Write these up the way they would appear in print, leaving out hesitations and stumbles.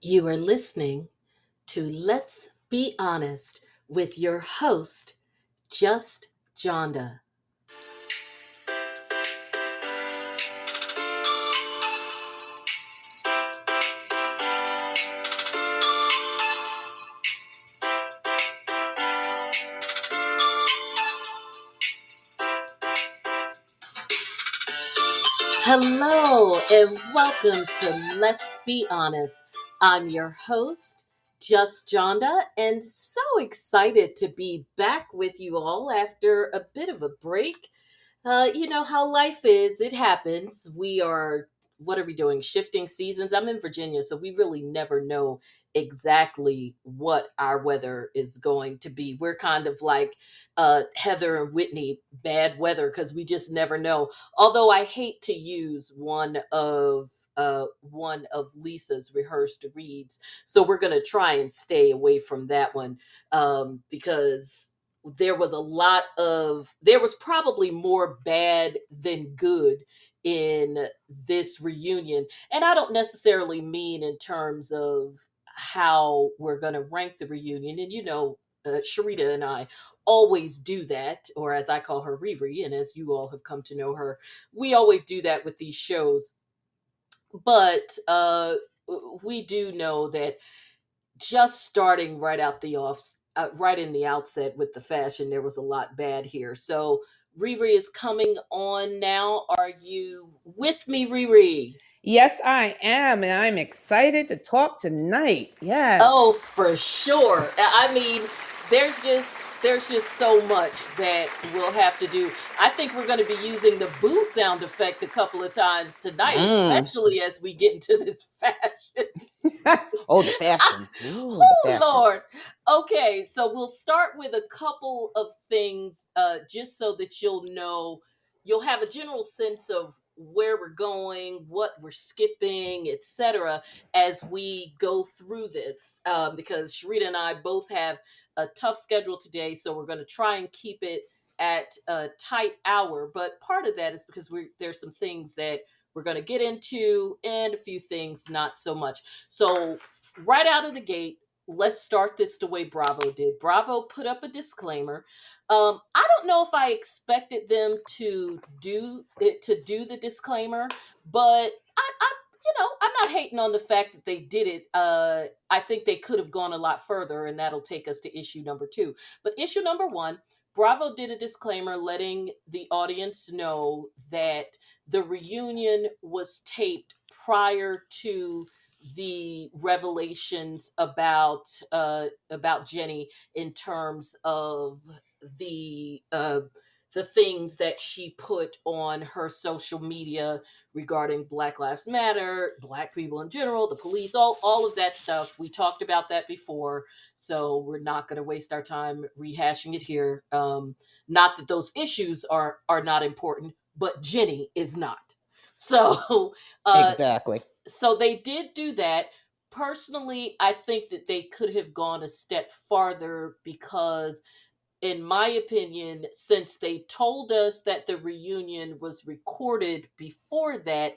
You are listening to Let's Be Honest with your host, Just Jonda. Hello and welcome to Let's Be Honest. I'm your host, Just Jonda, and so excited to be back with you all after a bit of a break. You know how life is, it happens. What are we doing? Shifting seasons. I'm in Virginia, so we really never know exactly what our weather is going to be. We're kind of like Heather and Whitney, bad weather, because we just never know. Although I hate to use one of Lisa's rehearsed reads, so we're gonna try and stay away from that one because there was probably more bad than good in this reunion. And I don't necessarily mean in terms of how we're going to rank the reunion. And Sharita and I always do that, or as I call her, RiRi, and as you all have come to know her, we always do that with these shows. But we do know that just starting right in the outset with the fashion, there was a lot bad here. So RiRi is coming on now. Are you with me, RiRi? Yes, I am, and I'm excited to talk tonight. Oh, Yes. for sure. I mean, there's just so much that we'll have to do. I think we're going to be using the boo sound effect a couple of times tonight, Mm. especially as we get into this fashion. Oh, the fashions. Ooh, the Oh fashions. Lord. Okay, so we'll start with a couple of things, just so that you'll have a general sense of where we're going, what we're skipping, etc., as we go through this. Because Sharita and I both have a tough schedule today, so we're going to try and keep it at a tight hour. But part of that is because there's some things that we're going to get into, and a few things not so much. So right out of the gate, let's start this the way Bravo did. Bravo put up a disclaimer. I don't know if I expected them to do the disclaimer, but I'm not hating on the fact that they did it. I think they could have gone a lot further, and that'll take us to issue number two. But issue number one, Bravo did a disclaimer letting the audience know that the reunion was taped prior to the revelations about Jenny in terms of the uh, the things that she put on her social media regarding Black Lives Matter, Black people in general, the police, all of that stuff. We talked about that before, so we're not going to waste our time rehashing it here. Not that those issues are not important, but Jenny is not. So uh, Exactly. so they did do that. Personally, I think that they could have gone a step farther because, in my opinion, since they told us that the reunion was recorded before that,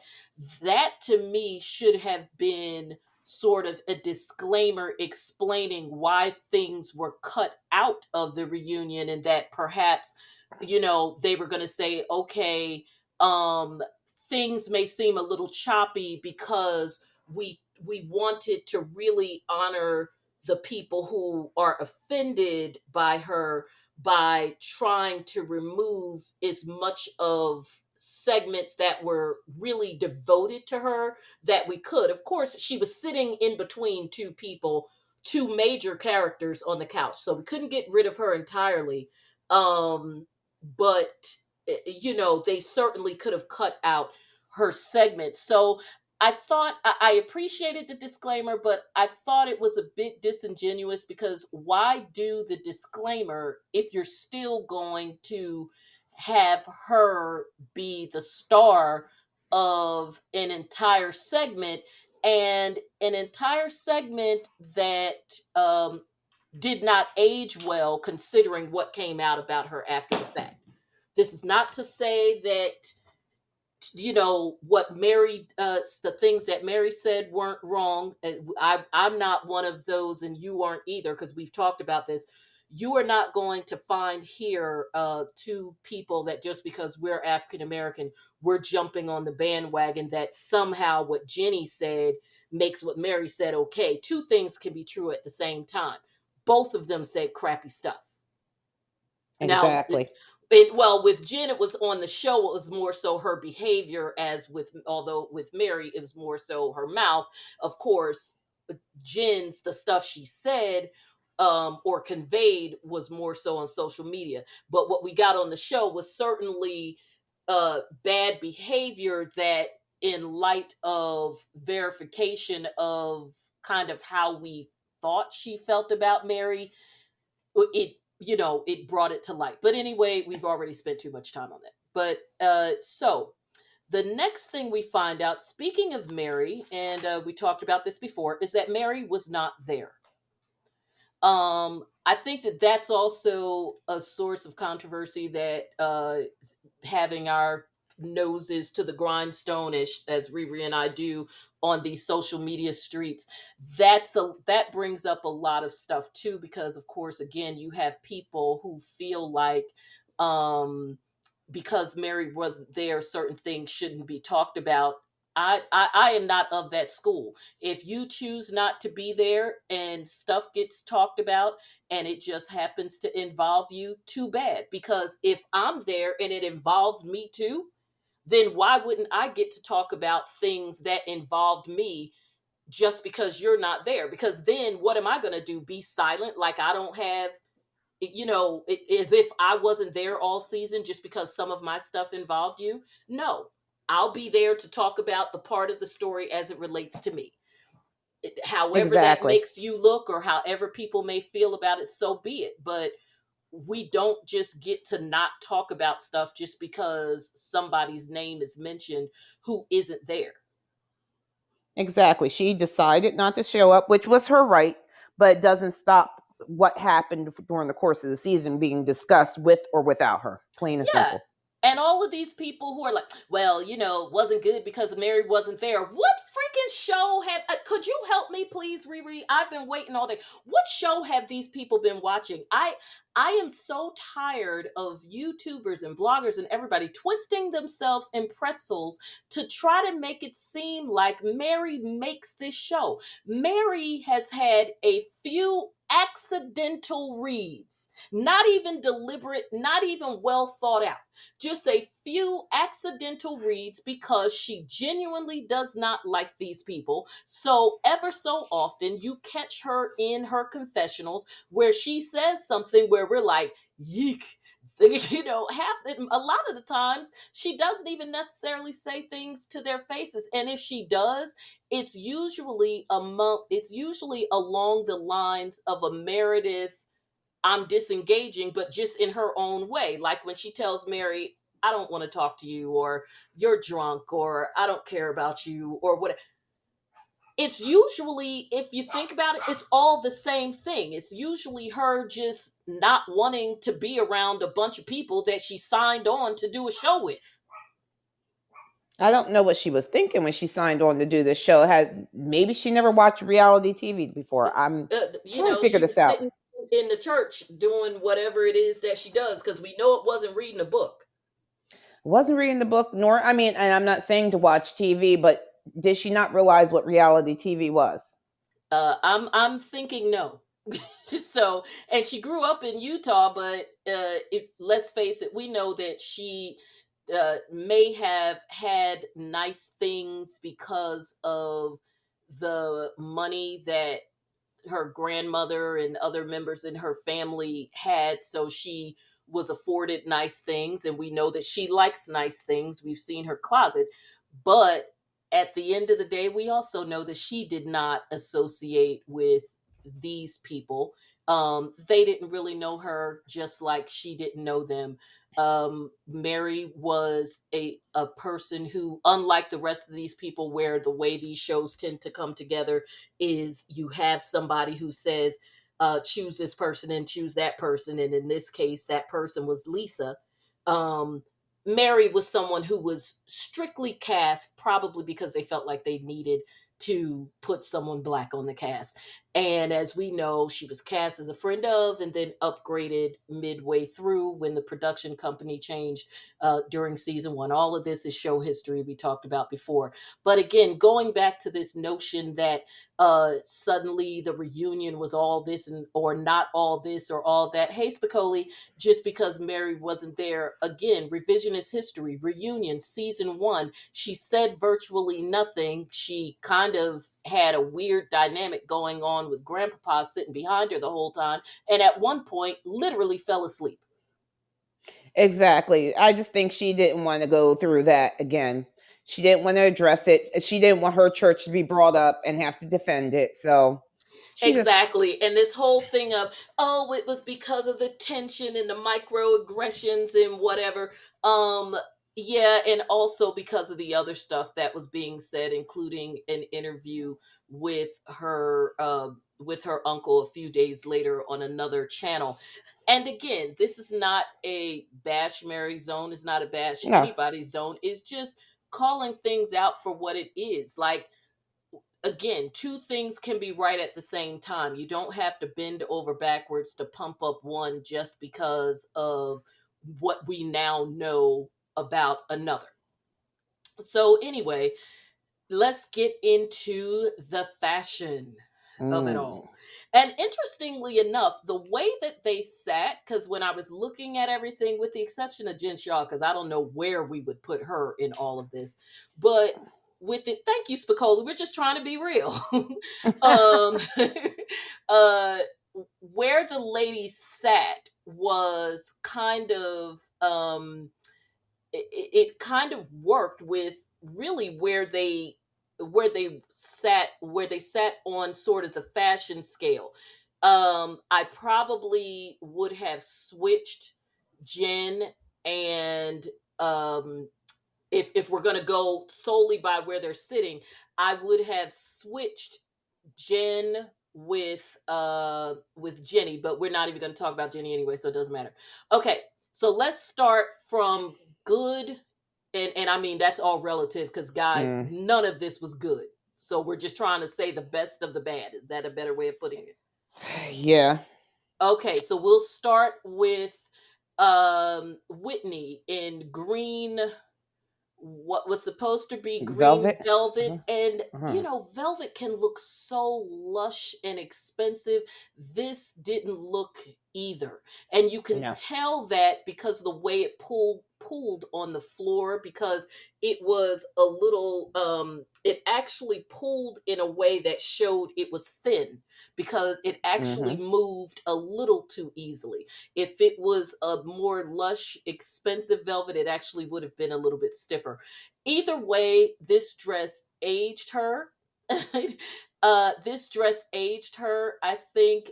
that to me should have been sort of a disclaimer explaining why things were cut out of the reunion, and that perhaps, they were going to say, okay, um, things may seem a little choppy because we wanted to really honor the people who are offended by her by trying to remove as much of segments that were really devoted to her that we could. Of course, she was sitting in between two people, two major characters on the couch, so we couldn't get rid of her entirely. But they certainly could have cut out her segment. So I appreciated the disclaimer, but I thought it was a bit disingenuous because why do the disclaimer if you're still going to have her be the star of an entire segment, and an entire segment that did not age well considering what came out about her after the fact? This is not to say that what Mary, the things that Mary said weren't wrong. I'm not one of those, and you aren't either, because we've talked about this. You are not going to find here two people that just because we're African American, we're jumping on the bandwagon that somehow what Jenny said makes what Mary said okay. Two things can be true at the same time. Both of them said crappy stuff. Now, Exactly. well, with Jen, it was on the show. It was more so her behavior, although with Mary, it was more so her mouth. Of course, Jen's the stuff she said or conveyed was more so on social media. But what we got on the show was certainly bad behavior that, in light of verification of kind of how we thought she felt about Mary, it brought it to light. But anyway, we've already spent too much time on that. But so the next thing we find out, speaking of Mary, and we talked about this before, is that Mary was not there. I think that that's also a source of controversy, that having our noses to the grindstone, as RiRi and I do on these social media streets, that brings up a lot of stuff too, because of course, again, you have people who feel like because Mary wasn't there, certain things shouldn't be talked about. I am not of that school. If you choose not to be there and stuff gets talked about and it just happens to involve you, too bad. Because if I'm there and it involves me too, then why wouldn't I get to talk about things that involved me just because you're not there? Because then what am I going to do? Be silent like I don't have, as if I wasn't there all season just because some of my stuff involved you? No, I'll be there to talk about the part of the story as it relates to me. However that Exactly. makes you look, or however people may feel about it, so be it. But we don't just get to not talk about stuff just because somebody's name is mentioned who isn't there. Exactly. She decided not to show up, which was her right, but it doesn't stop what happened during the course of the season being discussed with or without her. Plain and Yeah. simple. And all of these people who are like, well, it wasn't good because Mary wasn't there. What freaking show have, could you help me please, RiRi? I've been waiting all day. What show have these people been watching? I am so tired of YouTubers and bloggers and everybody twisting themselves in pretzels to try to make it seem like Mary makes this show. Mary has had a few accidental reads, not even deliberate, not even well thought out, just a few accidental reads because she genuinely does not like these people. So ever so often you catch her in her confessionals where she says something where we're like, yeek. A lot of the times she doesn't even necessarily say things to their faces, and if she does, it's usually along the lines of a Meredith, I'm disengaging, but just in her own way. Like when she tells Mary, I don't want to talk to you, or you're drunk, or I don't care about you, or what. It's usually, if you think about it, it's all the same thing. It's usually her just not wanting to be around a bunch of people that she signed on to do a show with. I don't know what she was thinking when she signed on to do this show. Has maybe she never watched reality TV before. I'm trying to figure She this was out. sitting in the church doing whatever it is that she does, because we know it wasn't reading a book. Wasn't reading the book, nor I mean, and I'm not saying to watch TV, but did she not realize what reality TV was? I'm thinking no. So, and she grew up in Utah, but let's face it, we know that she may have had nice things because of the money that her grandmother and other members in her family had. So she was afforded nice things, and we know that she likes nice things. We've seen her closet. But at the end of the day, we also know that she did not associate with these people. They didn't really know her, just like she didn't know them. Mary was a person who, unlike the rest of these people, where the way these shows tend to come together is you have somebody who says, choose this person and choose that person. And in this case, that person was Lisa. Um, Mary was someone who was strictly cast, probably because they felt like they needed to put someone black on the cast. And as we know, she was cast as a friend of and then upgraded midway through when the production company changed during season one. All of this is show history we talked about before. But again, going back to this notion that suddenly the reunion was all this and or not all this or all that. Hey, Spicoli, just because Mary wasn't there. Again, revisionist history, reunion, season one. She said virtually nothing. She kind of had a weird dynamic going on with Grandpapa sitting behind her the whole time. And at one point, literally fell asleep. Exactly. I just think she didn't want to go through that again. She didn't want to address it. She didn't want her church to be brought up and have to defend it. So she just, Exactly. And this whole thing of, oh, it was because of the tension and the microaggressions and whatever. Um, yeah, and also because of the other stuff that was being said, including an interview with her uncle a few days later on another channel. And again, this is not a bash Mary zone, it's not a bash no. anybody's zone. It's just calling things out for what it is. Like again, two things can be right at the same time. You don't have to bend over backwards to pump up one just because of what we now know about another. So, anyway, let's get into the fashion of it Mm. all. And interestingly enough, the way that they sat, because when I was looking at everything, with the exception of Jen Shaw, because I don't know where we would put her in all of this, but with it, thank you, Spicoli. We're just trying to be real. um, uh, where the ladies sat was kind of it kind of worked with really where they sat on sort of the fashion scale. I probably would have switched Jen and um if we're going to go solely by where they're sitting, I would have switched Jen with Jenny, but we're not even going to talk about Jenny anyway, so it doesn't matter. Okay, so let's start from good, and I mean that's all relative because guys, Mm. none of this was good. So we're just trying to say the best of the bad. Is that a better way of putting it? Yeah. Okay, so we'll start with Whitney in green, what was supposed to be green Velvet. velvet. Uh-huh. And Uh-huh. velvet can look so lush and expensive. This didn't look either, and you can No. tell that because of the way it pulled on the floor, because it was a little it actually pulled in a way that showed it was thin, because it actually Mm-hmm. moved a little too easily. If it was a more lush, expensive velvet, it actually would have been a little bit stiffer. Either way, this dress aged her. This dress aged her. I think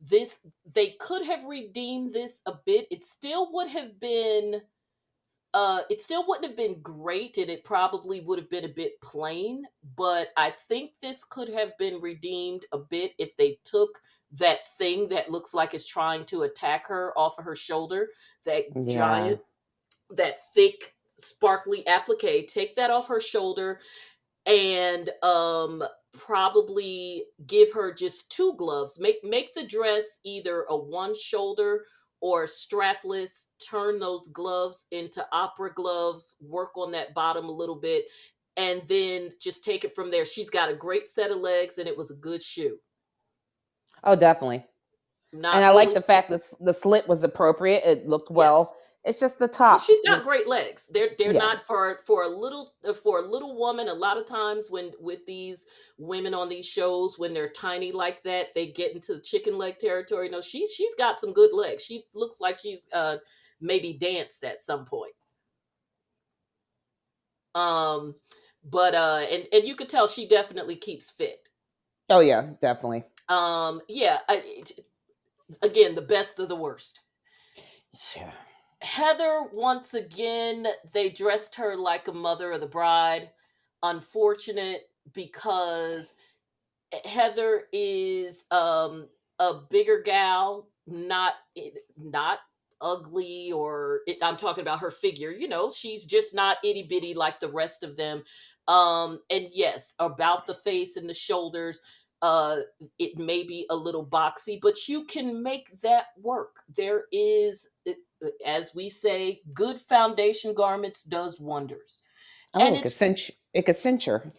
this they could have redeemed this a bit. It still wouldn't have been great, and it probably would have been a bit plain, but I think this could have been redeemed a bit if they took that thing that looks like it's trying to attack her off of her shoulder, that Yeah. giant, that thick, sparkly applique, take that off her shoulder, and probably give her just two gloves. Make the dress either a one shoulder or strapless. Turn those gloves into opera gloves. Work on that bottom a little bit, and then just take it from there. She's got a great set of legs, and it was a good shoe. Oh, definitely. And Not I like really. the fact that the slit was appropriate. It looked Yes. well. It's just the Well, top she's got was, great legs. They're not yes. for a little woman. A lot of times when with these women on these shows, when they're tiny like that, they get into the chicken leg territory. No, she's got some good legs. She looks like she's maybe danced at some point. Um, but and you could tell she definitely keeps fit. Oh yeah, definitely. Yeah. Again, the best of the worst. Yeah. Heather, once again, they dressed her like a mother of the bride. Unfortunate, because Heather is a bigger gal, not ugly, or I'm talking about her figure. She's just not itty bitty like the rest of them. And yes, about the face and the shoulders, uh, it may be a little boxy, but you can make that work. There is, as we say, good foundation garments does wonders. Oh, And it could cinch. It could cinch her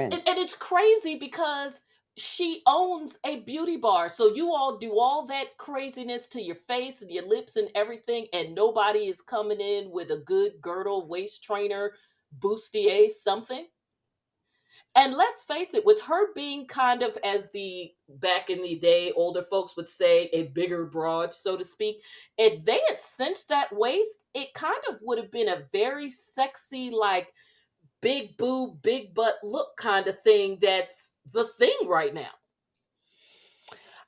in. and it's crazy because she owns a beauty bar. So you all do all that craziness to your face and your lips and everything, and nobody is coming in with a good girdle, waist trainer, bustier, something. And let's face it, with her being kind of, as the back in the day older folks would say, a bigger broad, so to speak, if they had cinched that waist, it kind of would have been a very sexy, like big boob, big butt look kind of thing that's the thing right now.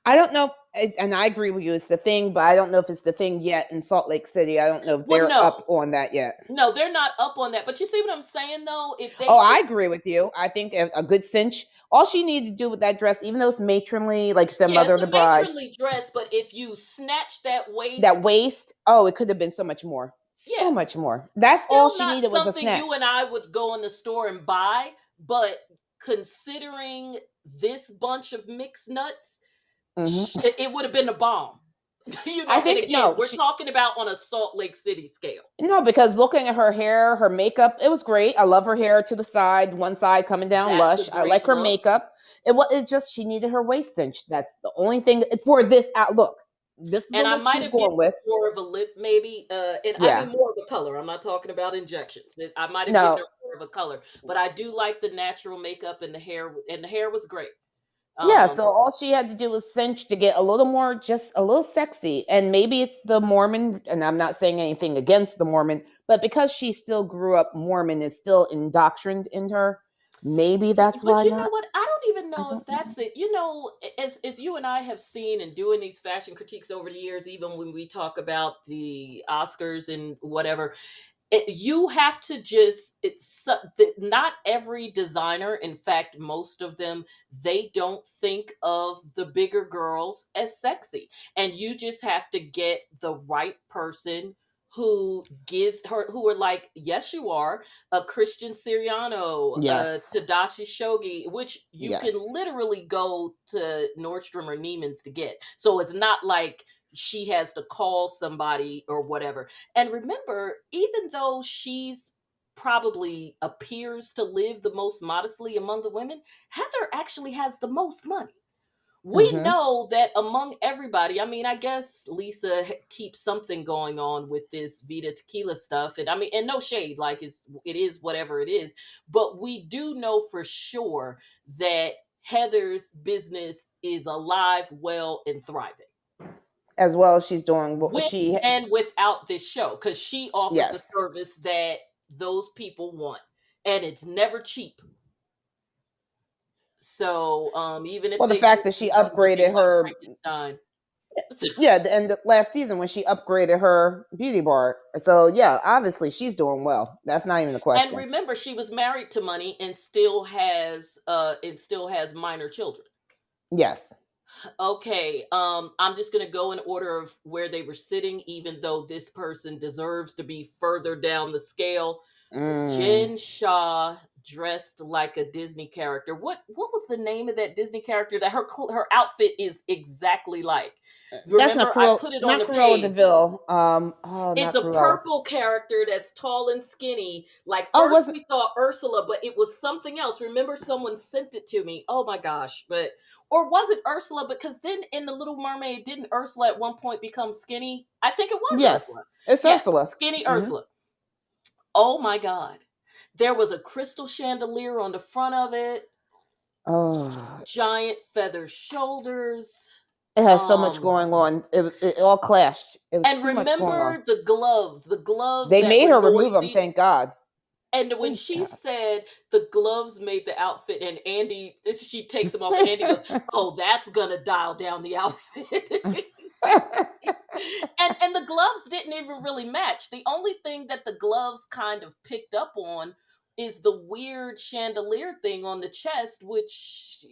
I don't know, and I agree with you. It's the thing, but I don't know if it's the thing yet in Salt Lake City. I don't know if Well, they're up no, on that yet. no, they're not up on that. But you see what I'm saying, though? If Oh, they, I agree with you. I think a good cinch. All she needed to do with that dress, even though it's matronly, like you said, yeah, mother it's of the a bride, matronly dress, but if you snatch that that waist, waist. Oh, it could have been so much more. yeah, So much more. That's all still she not needed was a something you snatch. and I would go in the store and buy. But considering this bunch of mixed nuts, Hmm. it would have been a bomb. I And think again, no, we're she talking about on a Salt Lake City scale. no, because looking at her hair, her makeup, it was great. I love her hair to the side, one side coming down That's a lush. I like great her look. makeup. It's just she needed her waist cinched. That's the only thing for this outlook. This is the And I look might she's have given going with. more of a lip, maybe. And I Yeah. mean more of a color. I'm not talking about injections. I might have given No. her more of a color, but I do like the natural makeup and the hair, and the hair was great. Yeah, Um, so all she had to do was cinch to get a little more, just a little sexy. And maybe it's the Mormon, and I'm not saying anything against the Mormon, but because she still grew up Mormon, is still indoctrined in her. Maybe that's but why you know not. what? I don't even I know if don't know. that's it. As you and I have seen and doing these fashion critiques over the years, even when we talk about the Oscars and whatever, you have to just not every designer, in fact most of them, they don't think of the bigger girls as sexy, and you just have to get the right person who are like, yes you are a Christian Siriano, Yes. Tadashi Shogi, which you can Yes. literally go to Nordstrom or Neiman's to get, so it's not like she has to call somebody or whatever. And remember, even though she's probably appears to live the most modestly among the women, Heather actually has the most money. We Hmm. know that among everybody, I mean, I guess Lisa keeps something going on with this Vita tequila stuff. And I mean, and no shade, like it is whatever it is. But we do know for sure that Heather's business is alive, well, and thriving, As well as she's doing what with she, and without this show, because she offers a yes. service that those people want, and it's never cheap. So even if Well, the they do fact that she end up looking upgraded like her, Frankenstein. yeah, the end of last season when she upgraded her beauty bar. So yeah, obviously she's doing well. That's not even a And question. remember, she was married to money and still has minor children. Yes. Okay, I'm just gonna go in order of where they were sitting, even though this person deserves to be further down the scale. Mm. Jen Shaw dressed like a Disney character. What was the name of that Disney character that her outfit is exactly like? That's not Remember, I Cruella, put it on not the Cruella page. Deville. Oh, It's not a Cruella. purple character that's tall and skinny. Like Oh, first wasn't we thought Ursula, but it was something else. Remember, someone sent it to me. Oh my gosh! But or was it Ursula? Because then in the Little Mermaid, didn't Ursula at one point become skinny? I think it was yes, Ursula. it's Yes, Ursula. skinny Hmm. Ursula. Oh my god! There was a crystal chandelier on the front of it, Oh, giant feather shoulders. it has so much Um, going on. It all clashed. It was and too much going on. remember the gloves They that made were her remove them. noisy. Thank God. And when Thank she God. said the gloves made the outfit, and she takes them off, and Andy goes, "Oh, that's gonna dial down the outfit." And the gloves didn't even really match. The only thing that the gloves kind of picked up on is the weird chandelier thing on the chest, which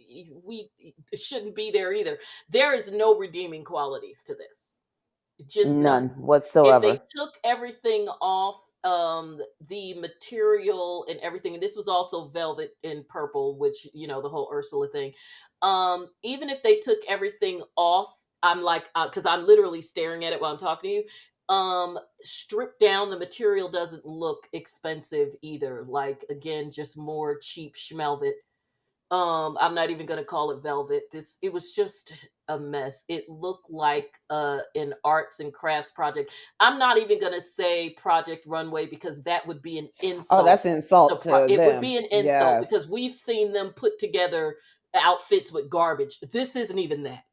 we shouldn't be there either. There is no redeeming qualities to this. Just none. None If they whatsoever. took everything off, the material and everything, and this was also velvet and purple, which, the whole Ursula thing. Even if they took everything off, I'm like, because I'm literally staring at it while I'm talking to you. Stripped down, the material doesn't look expensive either. Like, again, just more cheap schmelvet. I'm not even gonna call it velvet. It was just a mess. It looked like an arts and crafts project. I'm not even gonna say Project Runway, because that would be an Oh, insult that's an insult to it would them. be an insult, Yes. because we've seen them put together outfits with garbage. This isn't even that.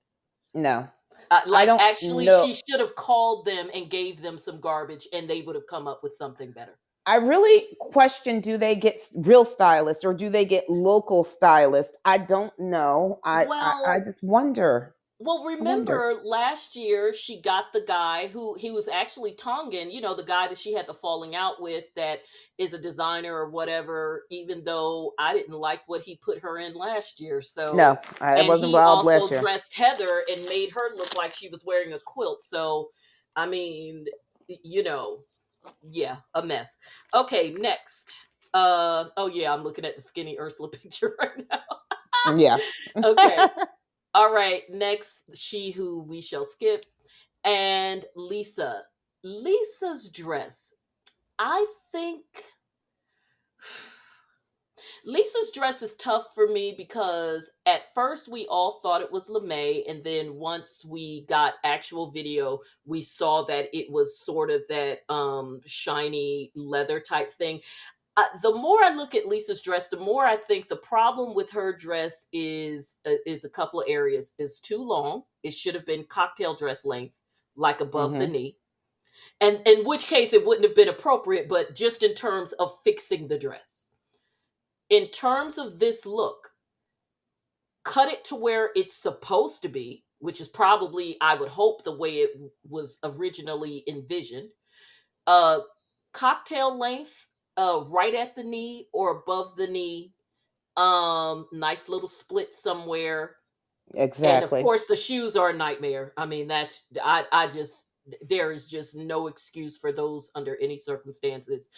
No. I Like, don't actually, know. she should have called them and gave them some garbage, and they would have come up with something better. I really question, do they get real stylists or do they get local stylists? I don't know. I Well, just wonder. Well, I wonder. remember last year she got the guy who he was actually Tongan, the guy that she had the falling out with, that is a designer or whatever, even though I didn't like what he put her in last year. So, No, I and wasn't he involved also last year. dressed Heather and made her look like she was wearing a quilt. So, I mean, you know, yeah, a mess. Okay, next. Oh yeah, I'm looking at the skinny Ursula picture right now. Yeah. Okay. All right, next, she who we shall skip, and Lisa. Lisa's dress. I think Lisa's dress is tough for me, because at first we all thought it was LeMay, and then once we got actual video, we saw that it was sort of that shiny leather type thing. The more I look at Lisa's dress, the more I think the problem with her dress is a couple of areas. Is too long. It should have been cocktail dress length, like above the Hmm. knee. And in which case it wouldn't have been appropriate, but just in terms of fixing the dress. In terms of this look, cut it to where it's supposed to be, which is probably, I would hope, the way it was originally envisioned. Uh Cocktail length, right at the knee or above the knee. Nice little split somewhere. And of Exactly. course the shoes are a nightmare. I mean, I just, there is just no excuse for those under any circumstances.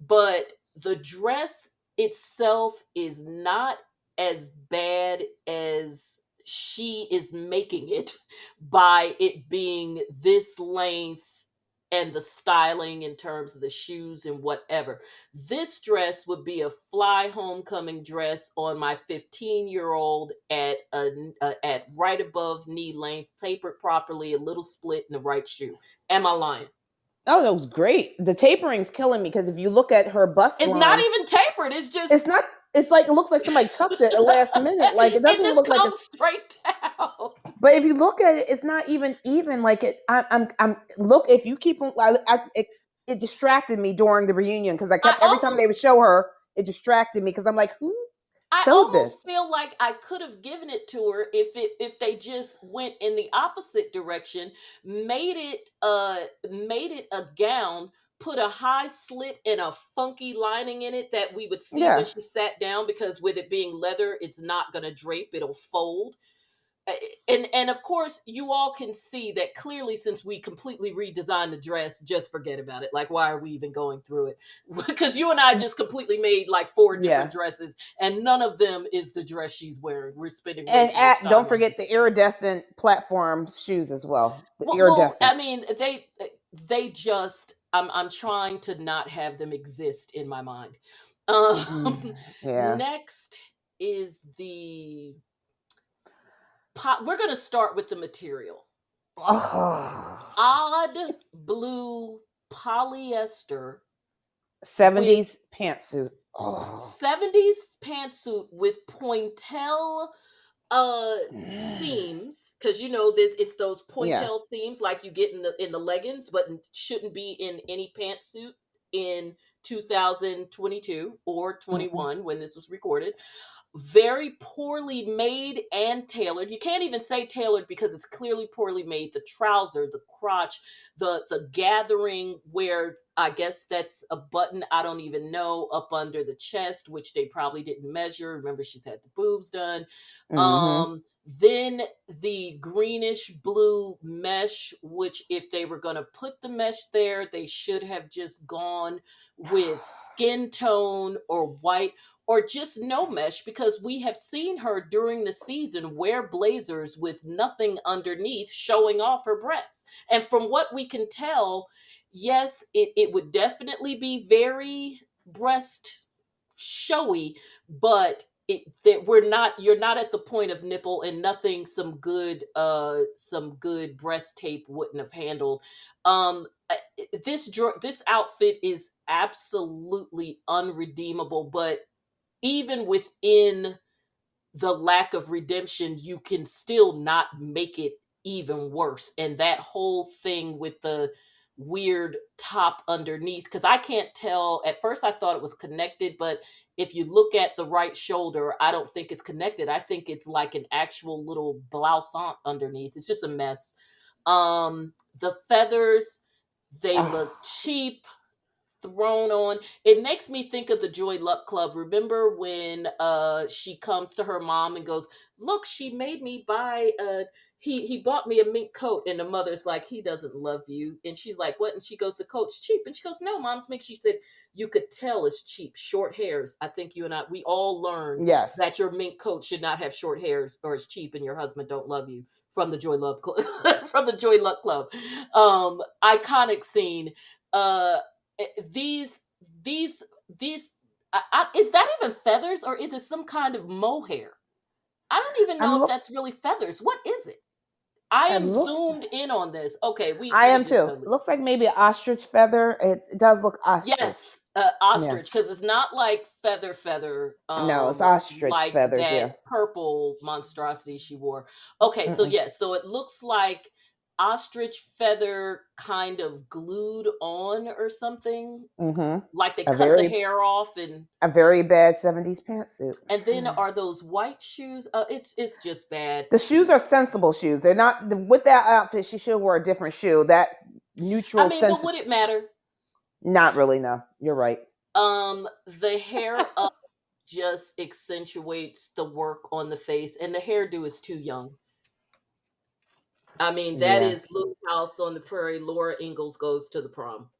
But the dress itself is not as bad as she is making it by it being this length, and the styling in terms of the shoes and whatever. This dress would be a fly homecoming dress on my 15-year-old, at right above knee length, tapered properly, a little split in the right shoe. Am I lying? Oh, that was great. The tapering's killing me because if you look at her bust It's not line, even tapered. It's just it's not. It's like it looks like somebody tucked it at the last minute. Like it it doesn't even just look like it's. comes straight down. But if you look at it, it's not even like it. I'm look. If you keep on, it distracted me during the reunion because I I kept every time they almost would show her, it distracted me because I'm like, who I sewed this? almost feel like I could have given it to her if they just went in the opposite direction, made it a gown, put a high slit and a funky lining in it that we would see when Yeah. she sat down, because with it being leather, it's not going to drape, it'll fold. And of course you all can see that clearly, since we completely redesigned the dress, just forget about it. Like, why are we even going through it? Because you and I just completely made like four different Yeah. dresses, and none of them is the dress she's wearing. We're spending way And too much don't time on forget it. the iridescent platform shoes as well. The Well, I iridescent. mean, they just, I'm trying to not have them exist in my mind. Mm, yeah. Next is the we're going to start with the material. Oh, Odd blue polyester with 70s pantsuit. Oh. 70s pantsuit with pointel Mm. seams, because this, it's those Yeah. pointel seams like you get in the leggings, but shouldn't be in any pantsuit in 2022 or Mm-mm. 21 when this was recorded. Very poorly made and tailored. You can't even say tailored because it's clearly poorly made. The trouser, the crotch, the gathering where I guess that's a button, I don't even know, up under the chest, which they probably didn't measure. Remember, she's had the boobs done. Mm-hmm. Then the greenish blue mesh, which if they were going to put the mesh there, they should have just gone with skin tone or white or just no mesh, because we have seen her during the season wear blazers with nothing underneath showing off her breasts. And from what we can tell, yes, it would definitely be very breast showy, but that we're not, you're not at the point of nipple, and nothing some good breast tape wouldn't have handled. This outfit is absolutely unredeemable, but even within the lack of redemption, you can still not make it even worse. And that whole thing with the weird top underneath, because I can't tell. At first, I thought it was connected, but if you look at the right shoulder, I don't think it's connected. I think it's like an actual little blousant underneath. It's just a mess. The feathers, they look Ah, cheap, thrown on. It makes me think of the Joy Luck Club. Remember when she comes to her mom and goes, "Look, she made me buy he bought me a mink coat," and the mother's like, "He doesn't love you." And she's like, "What?" And she goes, "The coat's cheap." And she goes, "No, mom's mink." She said, "You could tell it's cheap. Short hairs. I think you and I, we all learned yes. that your mink coat should not have short hairs or it's cheap and your husband don't love you." From the Joy Love Club, from the Joy Luck Club. Iconic scene. Uh these these these is that even feathers, or is it some kind of mohair? I don't even know I'm if look. that's really feathers. What is it? I It am looks. zoomed in on this. Okay, I we am just too. go with, Looks like maybe an ostrich feather. It does look ostrich. yes, Yeah. ostrich, because it's not like feather No, it's ostrich like feathers. that Yeah. purple monstrosity she wore. Okay, so Mm-mm. yes, so it looks like ostrich feather kind of glued on or something, Mm-hmm. like they A cut the very hair off. a very bad 70s pantsuit. And then are those white shoes? It's just bad. The shoes are sensible shoes. They're not with that outfit. She should wear a different shoe. That I neutral mean, but sense. would it matter? Not really. No, you're right. The hair up just accentuates the work on the face, and the hairdo is too young. I mean, that Yeah. is Little House on the Prairie. Laura Ingalls goes to the prom.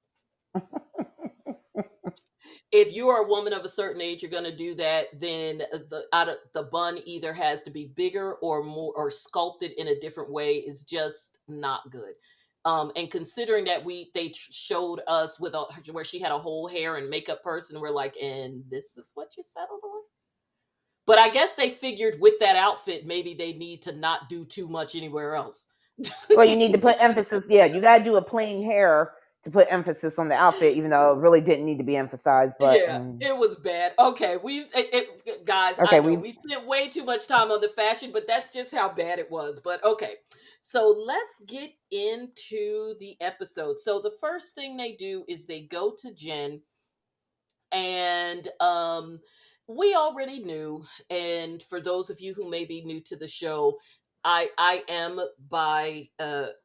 If you are a woman of a certain age, you're going to do that, then the bun either has to be bigger or more, or sculpted in a different way, is just not good. And considering that showed us with where she had a whole hair and makeup person, we're like, and this is what you settled on. But I guess they figured with that outfit, maybe they need to not do too much anywhere else. Well, you need to put emphasis. Yeah, you gotta do a plain hair to put emphasis on the outfit, even though it really didn't need to be emphasized. But Yeah, it was bad. Okay, guys, I okay, know we. we spent way too much time on the fashion, but that's just how bad it was. But okay, so let's get into the episode. So the first thing they do is they go to Jen, and we already knew. And for those of you who may be new to the show, I am by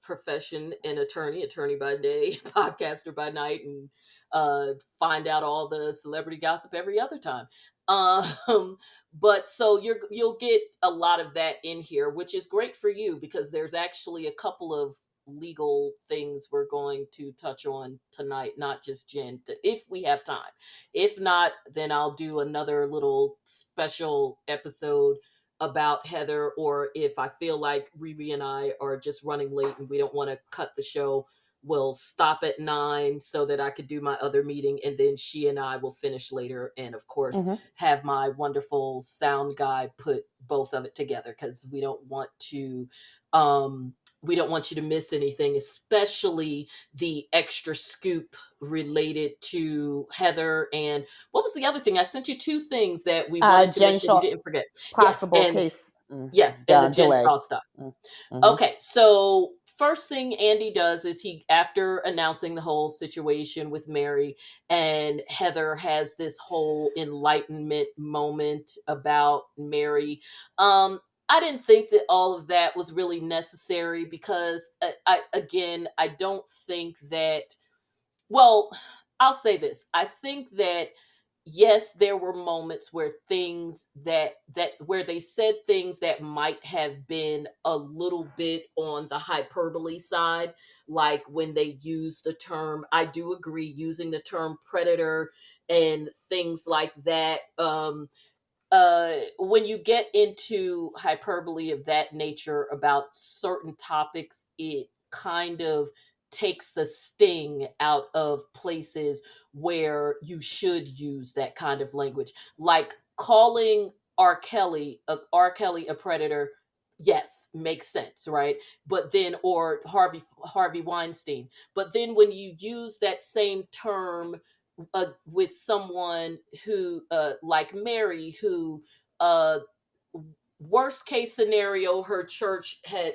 profession an attorney by day, podcaster by night, and find out all the celebrity gossip every other time. um but so you'll get a lot of that in here, which is great for you, because there's actually a couple of legal things we're going to touch on tonight, not just Jen, if we have time. If not, then I'll do another little special episode about Heather, or if I feel like Riri and I are just running late and we don't want to cut the show, we'll stop at 9 so that I could do my other meeting, and then she and I will finish later, and of course Hmm. have my wonderful sound guy put both of it together, because um we don't want you to miss anything, especially the extra scoop related to Heather. And what was the other thing? I sent you two things that we wanted to make Jen sure we Shaw, didn't forget. Yes, possible and case yes, and the done Jen delay. Shaw stuff. Mm-hmm. Okay, so first thing Andy does is he, after announcing the whole situation with Mary, and Heather has this whole enlightenment moment about Mary. I didn't think that all of that was really necessary, because I don't think that, well, I'll say this. I think that yes, there were moments where things that where they said things that might have been a little bit on the hyperbole side, like when they used the term, I do agree, using the term predator and things like that. When you get into hyperbole of that nature about certain topics, it kind of takes the sting out of places where you should use that kind of language. Like calling R. Kelly a predator, yes, makes sense, right? But then, or Harvey Weinstein. But then when you use that same term with someone who like Mary, who uh worst case scenario, her church had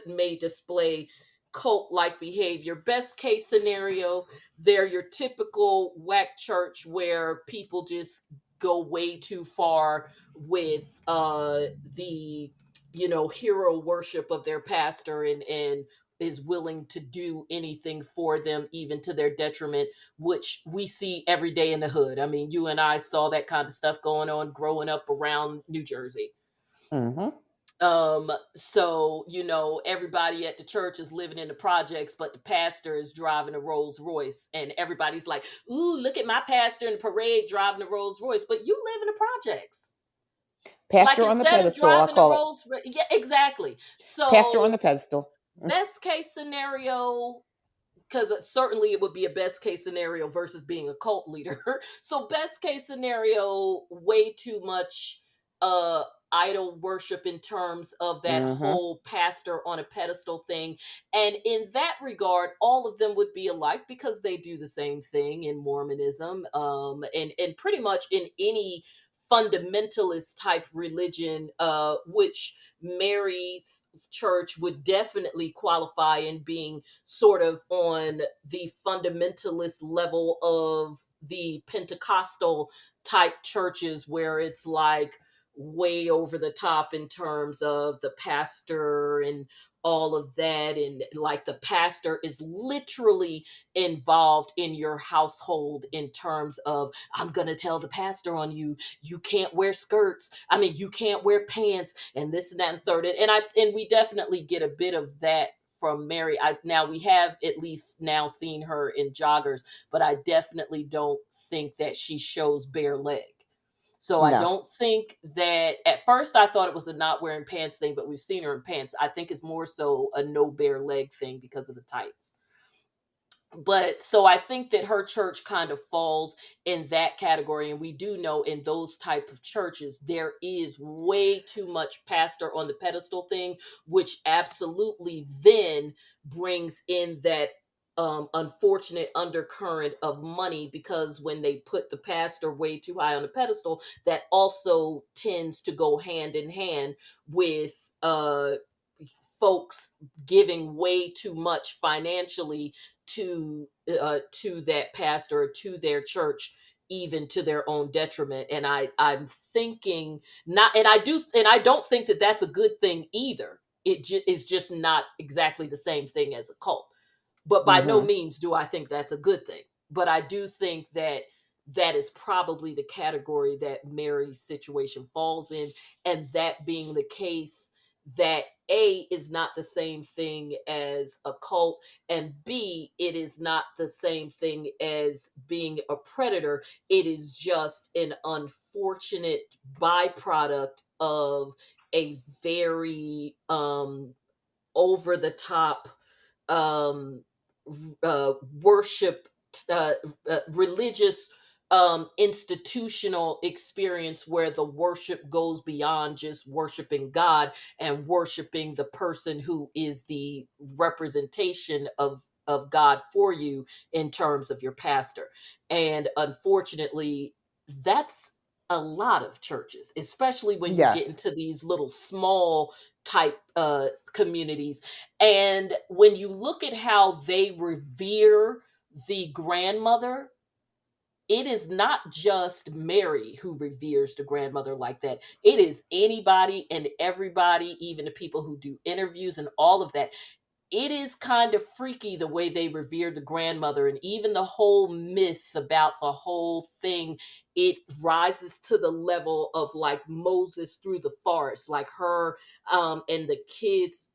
may display cult like behavior. Best case scenario, they're your typical whack church where people just go way too far with the hero worship of their pastor, and is willing to do anything for them, even to their detriment, which we see every day in the hood. I mean, you and I saw that kind of stuff going on growing up around New Jersey. Mm-hmm. So everybody at the church is living in the projects, but the pastor is driving a Rolls Royce, and everybody's like, ooh, look at my pastor in the parade driving a Rolls Royce, but you live in the projects. Like, Pastor on the instead of pedestal, I'll driving the call it. Yeah, exactly. Pastor on the So pedestal. best case scenario, because certainly it would be a best case scenario versus being a cult leader. So best case scenario, way too much uh idol worship in terms of that Mm-hmm. whole pastor on a pedestal thing. And in that regard, all of them would be alike because they do the same thing in Mormonism, and pretty much in any fundamentalist type religion, which Mary's church would definitely qualify in being sort of on the fundamentalist level of the Pentecostal type churches, where it's like way over the top in terms of the pastor and all of that. And like the pastor is literally involved in your household in terms of, I'm going to tell the pastor on you, you can't wear skirts. I mean, you can't wear pants and this and that and third. And we definitely get a bit of that from Mary. Now we have at least now seen her in joggers, but I definitely don't think that she shows bare leg. So I No. don't think that, at first I thought it was a not wearing pants thing, but we've seen her in pants. I think it's more so a no bare leg thing because of the tights. But so I think that her church kind of falls in that category. And we do know in those type of churches there is way too much pastor on the pedestal thing, which absolutely then brings in that unfortunate undercurrent of money, because when they put the pastor way too high on the pedestal, that also tends to go hand in hand with folks giving way too much financially to that pastor or to their church, even to their own detriment. And I'm thinking not, and I don't think that that's a good thing either. Is just not exactly the same thing as a cult, but by no Mm-hmm. means do I think that's a good thing. But I do think that that is probably the category that Mary's situation falls in. And that being the case, that A is not the same thing as a cult, and B, it is not the same thing as being a predator. It is just an unfortunate byproduct of a very over the top um, worship, uh, religious, institutional experience where the worship goes beyond just worshiping God and worshiping the person who is the representation of God for you in terms of your pastor. And unfortunately, that's a lot of churches, especially when you get Yes. into these little small type communities. And when you look at how they revere the grandmother, it is not just Mary who reveres the grandmother like that. It is anybody and everybody, even the people who do interviews and all of that. it is kind of freaky the way they revere the grandmother, and even the whole myth about the whole thing. It rises to the level of like Moses through the forest, like her and the kids,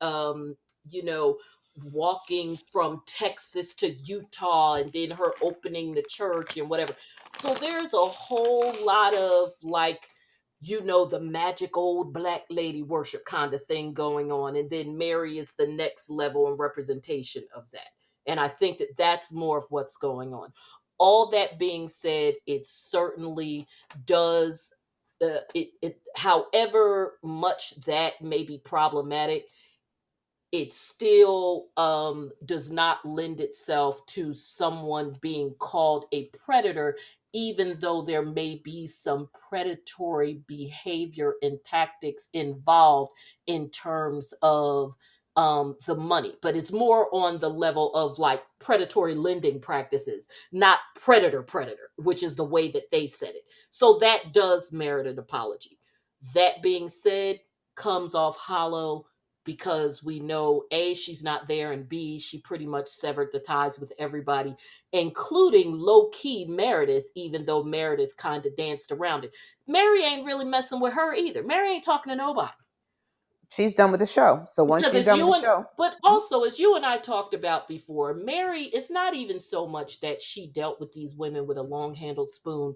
you know, walking from Texas to Utah, and then her opening the church and whatever. So there's a whole lot of like, the magic old black lady worship kind of thing going on. And then Mary is the next level and representation of that. And I think that that's more of what's going on. All that being said, it certainly does. However much that may be problematic, it still does not lend itself to someone being called a predator, even though there may be some predatory behavior and tactics involved in terms of the money. But it's more on the level of like predatory lending practices, not predator, which is the way that they said it. So that does merit an apology. That being said, comes off hollow because we know A, she's not there, and B, she pretty much severed the ties with everybody, including low key Meredith, even though Meredith kind of danced around it. Mary ain't really messing with her either. Mary ain't talking to nobody. She's done with the show. So once Because she's as done you with the and show, but mhm, also as you and I talked about before, Mary, it's not even so much that she dealt with these women with a long handled spoon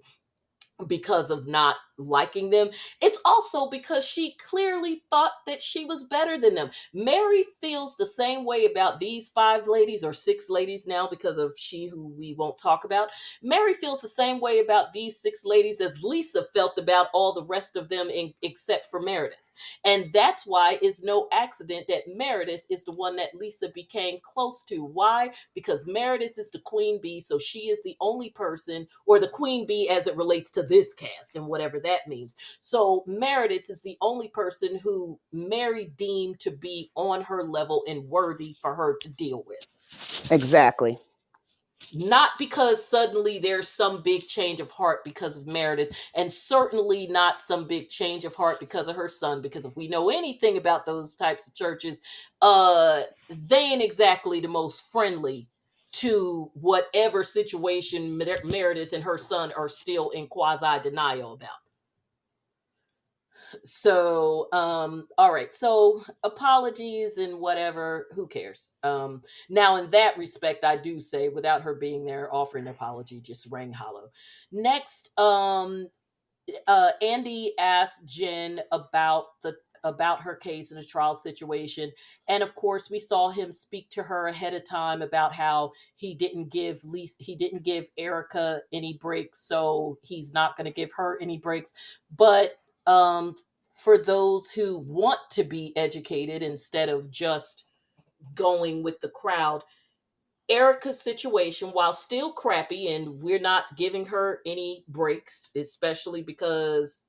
because of not liking them. It's also because she clearly thought that she was better than them. Mary feels the same way about these five ladies or six ladies now because of she who we won't talk about. Mary feels the same way about these six ladies as Lisa felt about all the rest of them except for Meredith. And that's why it's no accident that Meredith is the one that Lisa became close to. Why? Because Meredith is the queen bee, so she is the only person, or the queen bee as it relates to this cast and whatever that means. So Meredith is the only person who Mary deemed to be on her level and worthy for her to deal with. exactly. Not because suddenly there's some big change of heart because of Meredith, and certainly not some big change of heart because of her son. Because if we know anything about those types of churches, they ain't exactly the most friendly to whatever situation Meredith and her son are still in quasi denial about. So all right, so apologies and whatever, who cares. Now in that respect, I do say without her being there, offering an apology just rang hollow. Next, Andy asked Jen about her case and the trial situation, and of course we saw him speak to her ahead of time about how he didn't give Erica any breaks, so he's not going to give her any breaks. But um, for those who want to be educated instead of just going with the crowd, Erica's situation, while still crappy, and we're not giving her any breaks, especially because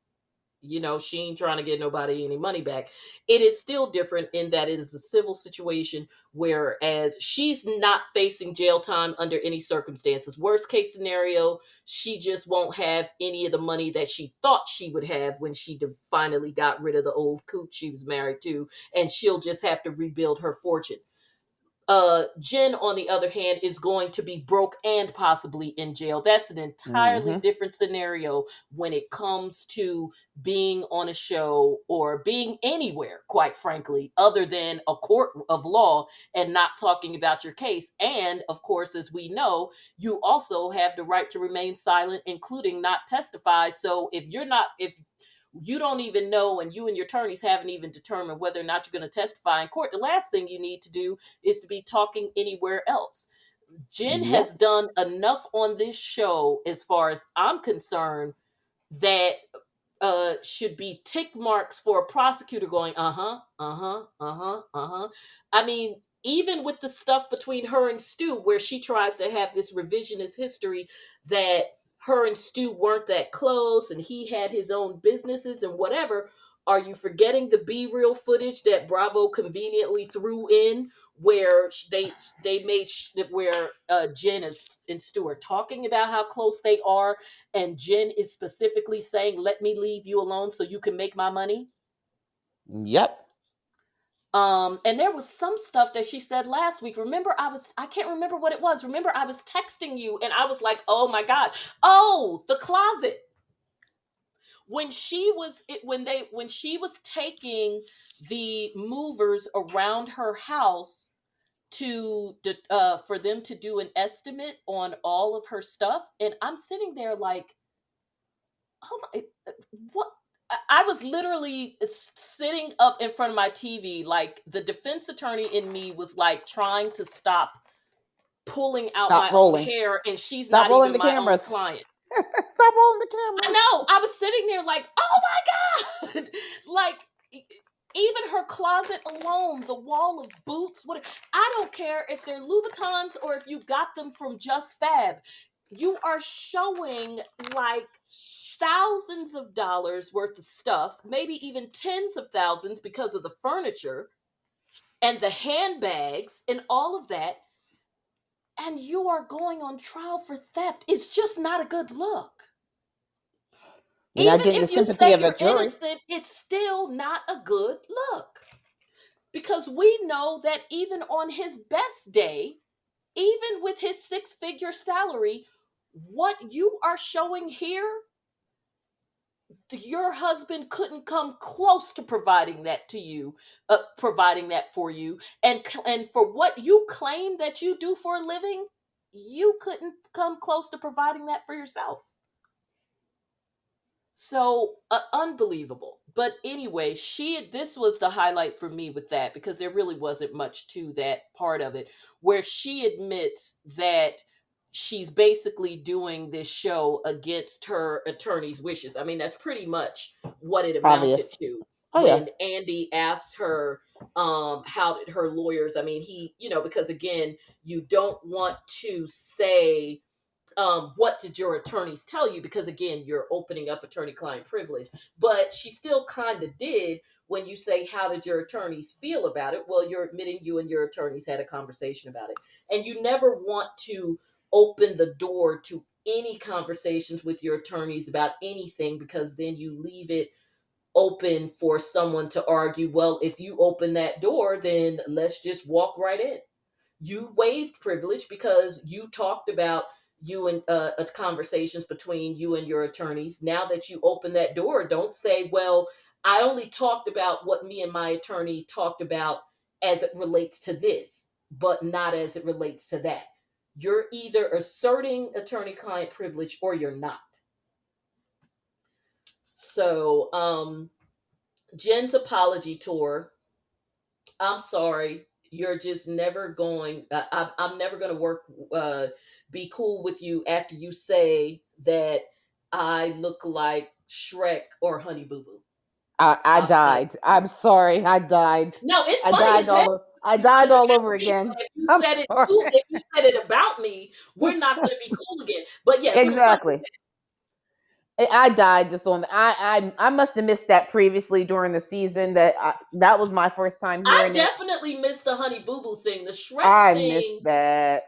she ain't trying to get nobody any money back. It is still different in that it is a civil situation, whereas she's not facing jail time under any circumstances. Worst case scenario, she just won't have any of the money that she thought she would have when she finally got rid of the old coot she was married to, and she'll just have to rebuild her fortune. Jen, on the other hand, is going to be broke and possibly in jail. That's an entirely hmm different scenario when it comes to being on a show or being anywhere, quite frankly, other than a court of law and not talking about your case. And of course, as we know, you also have the right to remain silent, including not testify. So if you don't even know, and you and your attorneys haven't even determined whether or not you're going to testify in court, the last thing you need to do is to be talking anywhere else. Jen has Yep. done enough on this show, as far as I'm concerned, that should be tick marks for a prosecutor going, uh-huh, uh-huh, uh-huh, uh-huh. I mean, even with the stuff between her and Stu, where she tries to have this revisionist history that her and Stu weren't that close and he had his own businesses and whatever. Are you forgetting the B-reel footage that Bravo conveniently threw in, where they made where Jen and Stu are talking about how close they are, and Jen is specifically saying, "Let me leave you alone so you can make my money." Yep. And there was some stuff that she said last week. Remember, I can't remember what it was. Remember, I was texting you and I was like, oh my God. Oh, the closet. When she was taking the movers around her house for them to do an estimate on all of her stuff, and I'm sitting there like, oh my, what? I was literally sitting up in front of my TV, like the defense attorney in me was like trying to stop pulling out Stop my own rolling. hair, and she's Stop not rolling even the my own cameras. client. Stop rolling the I cameras. know. I was sitting there like, oh my God. Like, even her closet alone, the wall of boots, what I don't care if they're Louboutins or if you got them from Just Fab. You are showing like thousands of dollars worth of stuff, maybe even tens of thousands because of the furniture and the handbags and all of that. And you are going on trial for theft. It's just not a good look. You're not Even getting the if you sympathy say of a you're jury. innocent, it's still not a good look. Because we know that even on his best day, even with his six-figure salary, what you are showing here, your husband couldn't come close to providing that to you, providing that for you. And for what you claim that you do for a living, you couldn't come close to providing that for yourself. So unbelievable. But anyway, this was the highlight for me with that, because there really wasn't much to that part of it, where she admits that she's basically doing this show against her attorney's wishes. I mean, that's pretty much what it Obvious. amounted to. Oh yeah. When Andy asked her, how did her lawyers, I mean, because again, you don't want to say, what did your attorneys tell you? Because again, you're opening up attorney-client privilege. But she still kind of did when you say, how did your attorneys feel about it? Well, you're admitting you and your attorneys had a conversation about it. And you never want to open the door to any conversations with your attorneys about anything, because then you leave it open for someone to argue, well, if you open that door, then let's just walk right in. You waived privilege because you talked about you and conversations between you and your attorneys. Now that you open that door, don't say, well, I only talked about what me and my attorney talked about as it relates to this, but not as it relates to that. You're either asserting attorney client privilege or you're not. So Jen's apology tour, I'm sorry, you're just never going. I'm never going to be cool with you after you say that I look like Shrek or Honey Boo Boo. I I'm sorry. died. I'm sorry. I died. No, it's I funny died as hell. I You said died it all about over me, again. but if you I'm said it sorry. too, if you said it about me, we're not going to be cool again. But yes, it was funny. Exactly. I died just on. I must have missed that previously during the season. That was my first time I hearing it. definitely missed the Honey Boo Boo thing. The Shrek I missed thing, that.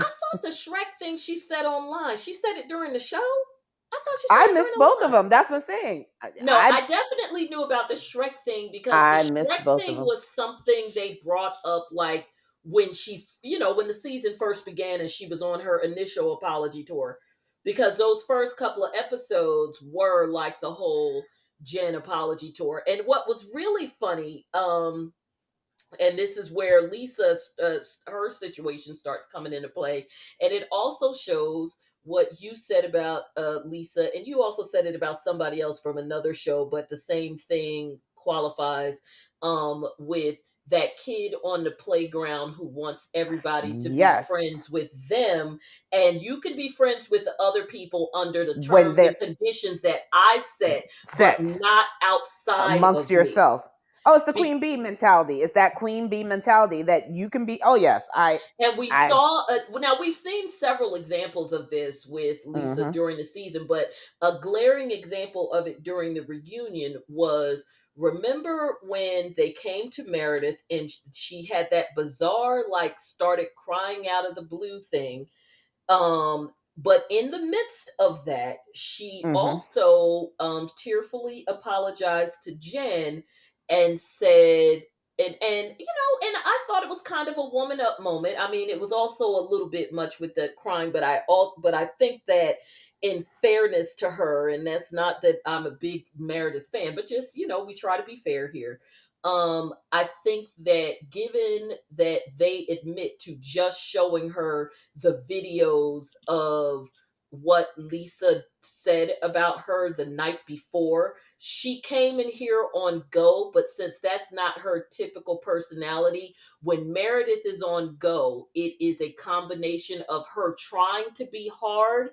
I thought the Shrek thing she said online. She said it during the show. I thought she I said it during missed the both of live. them. That's what I'm saying. No, I definitely knew about the Shrek thing, because the I missed Shrek both of thing them. was something they brought up like when when the season first began and she was on her initial apology tour. Because those first couple of episodes were like the whole Jen apology tour. And what was really funny, and this is where Lisa's her situation starts coming into play, and it also shows what you said about Lisa, and you also said it about somebody else from another show, but the same thing qualifies with that kid on the playground who wants everybody to be Yes, friends with them, and you can be friends with other people under the when terms they're and conditions that I set, but set not outside amongst of me. yourself. Oh, it's the queen bee mentality. It's that queen bee mentality that you can be. Oh yes, And we I. saw, now we've seen several examples of this with Lisa Mm-hmm. during the season, but a glaring example of it during the reunion was, remember when they came to Meredith and she had that bizarre, like, started crying out of the blue thing. But in the midst of that, she Mm-hmm. also tearfully apologized to Jen and said, And and I thought it was kind of a woman up moment. I mean, it was also a little bit much with the crying, but I think that in fairness to her, and that's not that I'm a big Meredith fan, but just we try to be fair here. I think that given that they admit to just showing her the videos of what Lisa said about her the night before, she came in here on go, but since that's not her typical personality, when Meredith is on go, it is a combination of her trying to be hard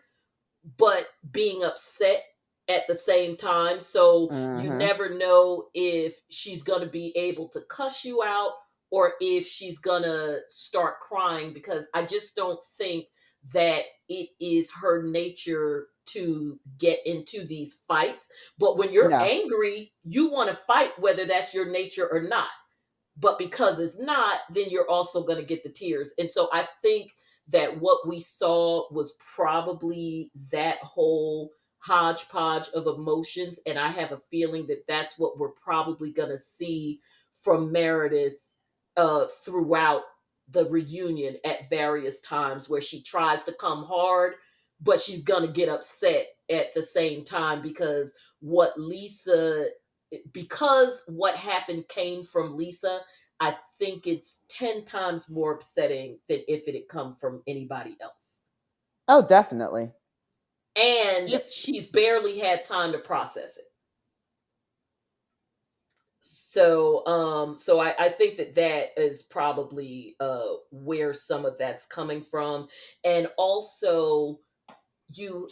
but being upset at the same time. So you Mm-hmm. never know if she's going to be able to cuss you out or if she's going to start crying, because I just don't think that it is her nature to get into these fights. But when you're Yeah. angry, you want to fight whether that's your nature or not. But because it's not, then you're also going to get the tears. And so I think that what we saw was probably that whole hodgepodge of emotions. And I have a feeling that that's what we're probably going to see from Meredith throughout the reunion at various times, where she tries to come hard, but she's going to get upset at the same time, what Lisa because what happened came from Lisa. I think it's 10 times more upsetting than if it had come from anybody else. Oh, definitely. And You, she's barely had time to process it. So I think that that is probably where some of that's coming from. And also you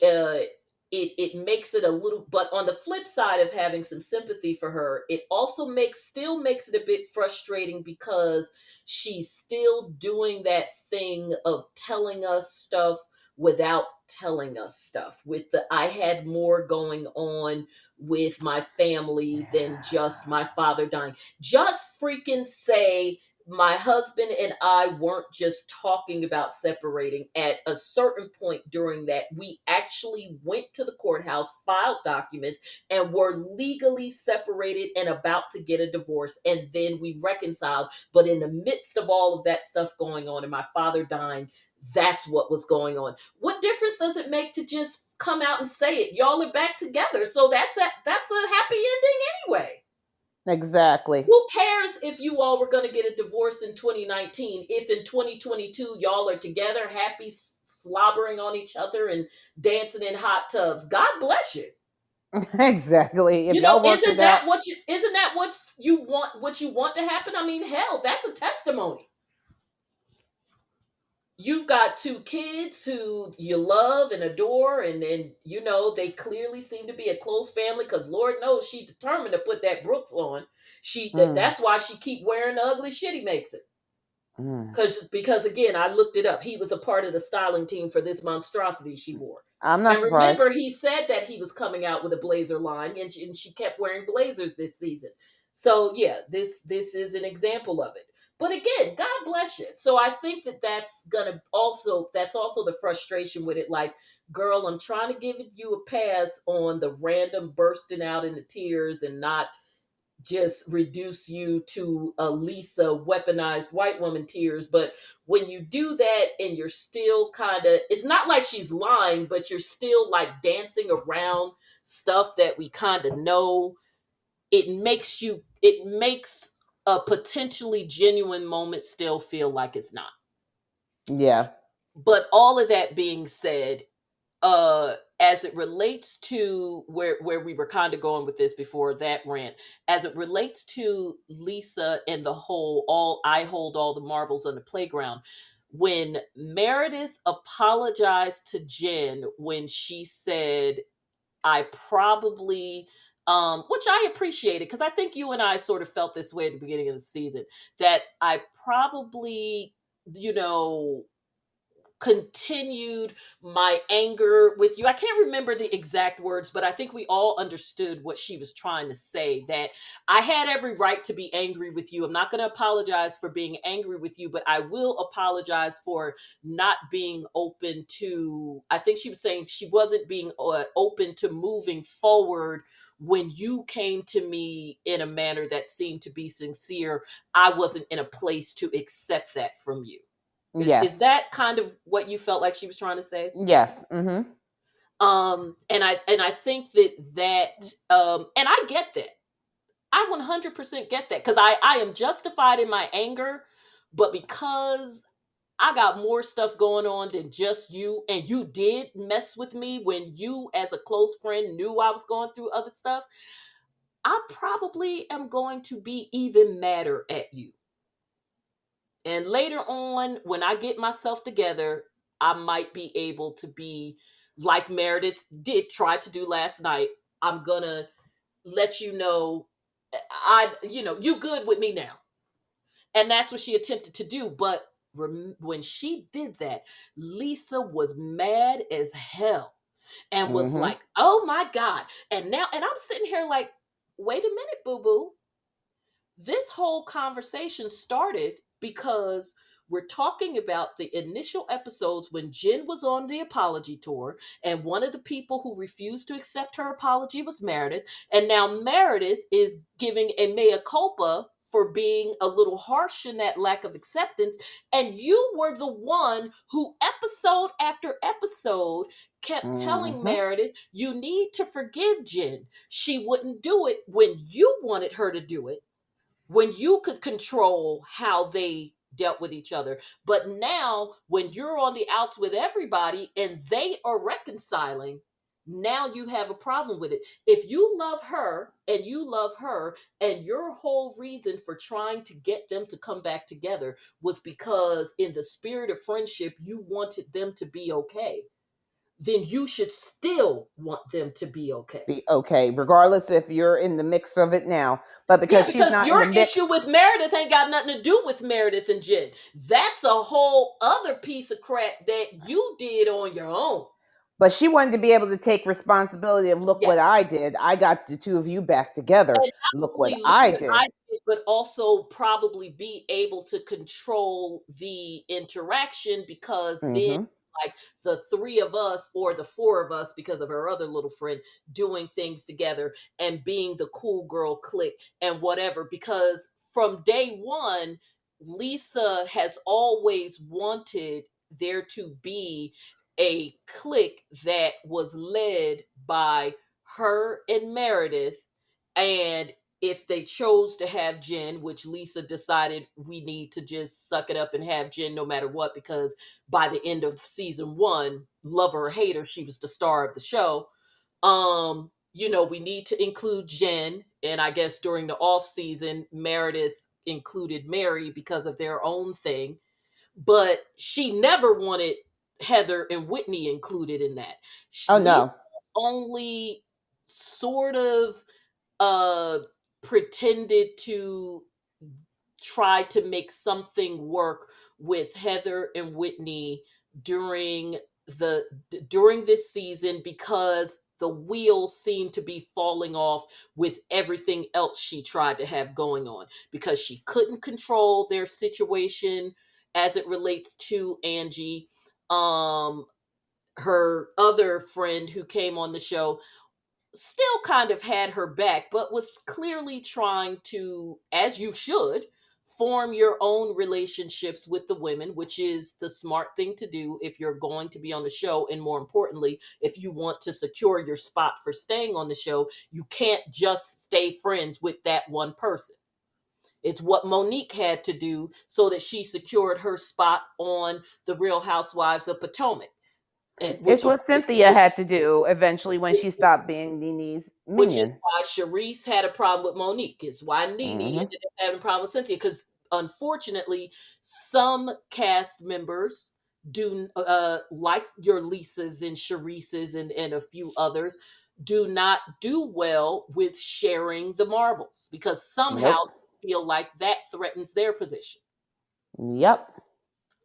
it makes it a little, but on the flip side of having some sympathy for her, it also makes it a bit frustrating, because she's still doing that thing of telling us stuff without telling us stuff, with the I had more going on with my family than just my father dying. Just freaking say my husband and I weren't just talking about separating. At a certain point during that, we actually went to the courthouse, filed documents, and were legally separated and about to get a divorce. And then we reconciled. But in the midst of all of that stuff going on and my father dying, that's what was going on. What difference does it make to just come out and say it? Y'all are back together. So that's a happy ending anyway. exactly. Who cares if you all were going to get a divorce in 2019 if in 2022 y'all are together, happy, slobbering on each other and dancing in hot tubs? God bless you. Exactly. If y'all worked it out. Isn't that what you want to happen? I mean, hell, that's a testimony. You've got two kids who you love and adore, and they clearly seem to be a close family, because Lord knows she determined to put that Brooks on. Mm, That's why she keep wearing the ugly shit he makes it. mm. Because again, I looked it up. He was a part of the styling team for this monstrosity she wore. I'm not And surprised. remember, he said that he was coming out with a blazer line, and she kept wearing blazers this season. So yeah, this is an example of it. But again, God bless you. So I think that that's also the frustration with it. Like, girl, I'm trying to give you a pass on the random bursting out into tears and not just reduce you to a Lisa weaponized white woman tears. But when you do that and you're still kind of, it's not like she's lying, but you're still like dancing around stuff that we kind of know, it makes a potentially genuine moment still feel like it's not. Yeah. But all of that being said, as it relates to where we were kind of going with this before that rant, as it relates to Lisa and the whole all I hold all the marbles on the playground, when Meredith apologized to Jen when she said, I probably which I appreciated, because I think you and I sort of felt this way at the beginning of the season, that I probably, you know continued my anger with you. I can't remember the exact words, but I think we all understood what she was trying to say, that I had every right to be angry with you. I'm not going to apologize for being angry with you, but I will apologize for not being open to, I think she was saying she wasn't being open to moving forward when you came to me in a manner that seemed to be sincere. I wasn't in a place to accept that from you. Is Yes. that kind of what you felt like she was trying to say? Yes. Mm-hmm. And I think and I get that. I 100% get that, because I am justified in my anger, but because I got more stuff going on than just you, and you did mess with me when you, as a close friend, knew I was going through other stuff. I probably am going to be even madder at you. And later on, when I get myself together, I might be able to be like Meredith did try to do last night. I'm gonna let you know, you good with me now. And that's what she attempted to do. But when she did that, Lisa was mad as hell and was Mm-hmm. like, oh my God. And I'm sitting here like, wait a minute, boo boo. This whole conversation started because we're talking about the initial episodes when Jen was on the apology tour, and one of the people who refused to accept her apology was Meredith. And now Meredith is giving a mea culpa for being a little harsh in that lack of acceptance. And you were the one who, episode after episode, kept telling Mm-hmm. Meredith, you need to forgive Jen. She wouldn't do it when you wanted her to do it, when you could control how they dealt with each other. But now, when you're on the outs with everybody and they are reconciling, now you have a problem with it. If you love her and you love her, and your whole reason for trying to get them to come back together was because, in the spirit of friendship, you wanted them to be okay, then you should still want them to be okay. Be okay, regardless if you're in the mix of it now. But Yeah, because she's because not in your the issue mix, with Meredith ain't got nothing to do with Meredith and Jen. That's a whole other piece of crap that you did on your own. but she wanted to be able to take responsibility of look what I Yes. did. I got the two of you back together. And Look not what only look I what did. I did, but also probably be able to control the interaction, because then, Mm-hmm. like, the three of us, or the four of us, because of her other little friend, doing things together and being the cool girl clique and whatever. Because from day one, Lisa has always wanted there to be a clique that was led by her and Meredith. And if they chose to have Jen, which Lisa decided we need to just suck it up and have Jen no matter what, because by the end of season one, love her or hate her, she was the star of the show. We need to include Jen. And I guess during the off season, Meredith included Mary because of their own thing. But she never wanted Heather and Whitney included in that. Oh Lisa no. only sort of uh pretended to try to make something work with Heather and Whitney during during this season, because the wheels seemed to be falling off with everything else she tried to have going on, because she couldn't control their situation as it relates to Angie. um Her other friend who came on the show still kind of had her back, but was clearly trying to, as you should, form your own relationships with the women, which is the smart thing to do if you're going to be on the show. And more importantly, if you want to secure your spot for staying on the show, you can't just stay friends with that one person. It's what Monique had to do so that she secured her spot on The Real Housewives of Potomac, and It's what Cynthia had to do eventually when she stopped being Nini's which is minion. why Sharice had a problem with Monique. It's why Nene Mm-hmm. ended up having a problem with Cynthia, because unfortunately, some cast members do, like your Lisas and Sharices and a few others, do not do well with sharing the marbles, because somehow Nope. they feel like that threatens their position. Yep.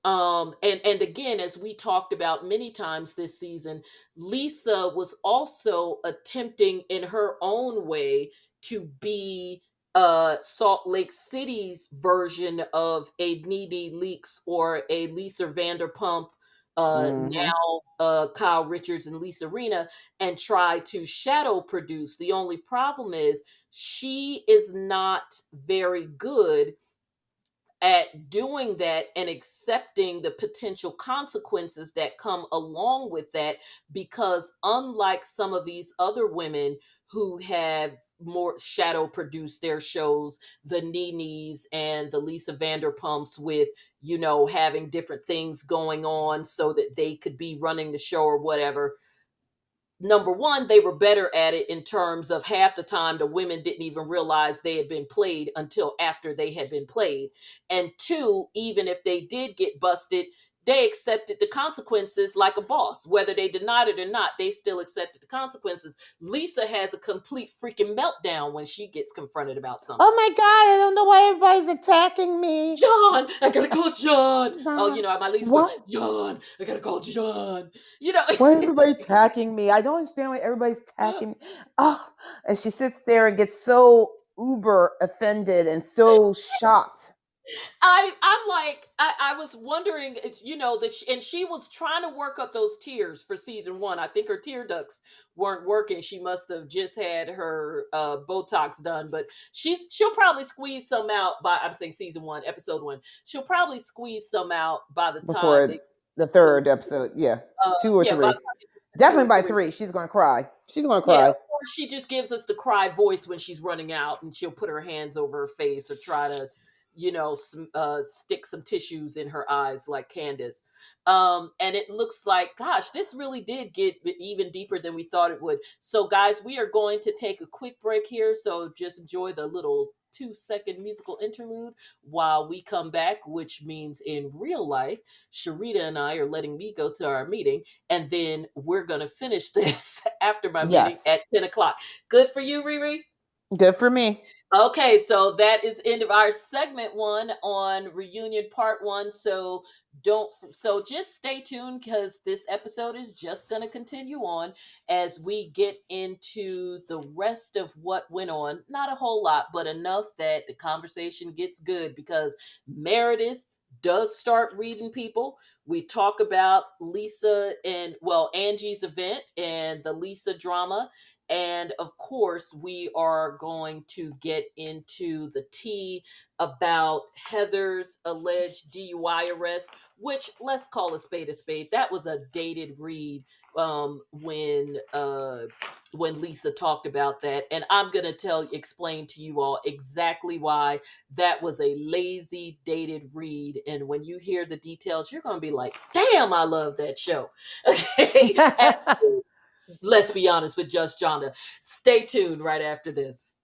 And again, as we talked about many times this season, Lisa was also attempting in her own way to be Salt Lake City's version of a Nene Leakes or a Lisa Vanderpump, Hmm. now Kyle Richards and Lisa Rena, and try to shadow produce. The only problem is she is not very good at doing that and accepting the potential consequences that come along with that, because unlike some of these other women who have more shadow produced their shows, the Nenes and the Lisa Vanderpumps, with having different things going on so that they could be running the show or whatever. Number one, they were better at it in terms of half the time the women didn't even realize they had been played until after they had been played. And two, even if they did get busted, they accepted the consequences like a boss. Whether they denied it or not, they still accepted the consequences. Lisa has a complete freaking meltdown when she gets confronted about Oh something. my God, I don't know why everybody's attacking me. John, I gotta call John. Oh, Nah. my Lisa voice. What? John, I gotta call John. You know, Why everybody attacking me? I don't understand why everybody's attacking me. Oh, and she sits there and gets so uber offended and so shocked. I'm like, I was wondering, it's and she was trying to work up those tears for season one. I think her tear ducts weren't working. She must have just had her Botox done, but she'll probably squeeze some out by, I'm saying season one, episode one. She'll probably squeeze some out by the time they Before the episode third episode. Yeah, two or yeah, by the three. time they get to two Definitely or by three. three. She's gonna cry. She's gonna Yeah, cry. or she just gives us the cry voice when she's running out, and she'll put her hands over her face or try to, stick some tissues in her eyes like Candace. And it looks like, gosh, this really did get even deeper than we thought it would. So, guys, we are going to take a quick break here. So just enjoy the little 2-second musical interlude while we come back, which means in real life, Sharita and I are letting me go to our meeting, and then we're going to finish this after my Yes. meeting at 10 o'clock. Good for you, Riri? Good for me. Okay, so that is the end of our segment one on reunion part one. So just stay tuned, because this episode is just going to continue on as we get into the rest of what went on. Not a whole lot, but enough that the conversation gets good, because Meredith does start reading people. We talk about Lisa and, well, Angie's event and the Lisa drama, and of course, we are going to get into the tea about Heather's alleged DUI arrest, which, let's call a spade a spade. That was a dated read, when Lisa talked about that. And I'm going to explain to you all exactly why that was a lazy, dated read. And when you hear the details, you're going to be like, damn, I love that show. Okay. Let's be honest with Just Jonda. Stay tuned right after this.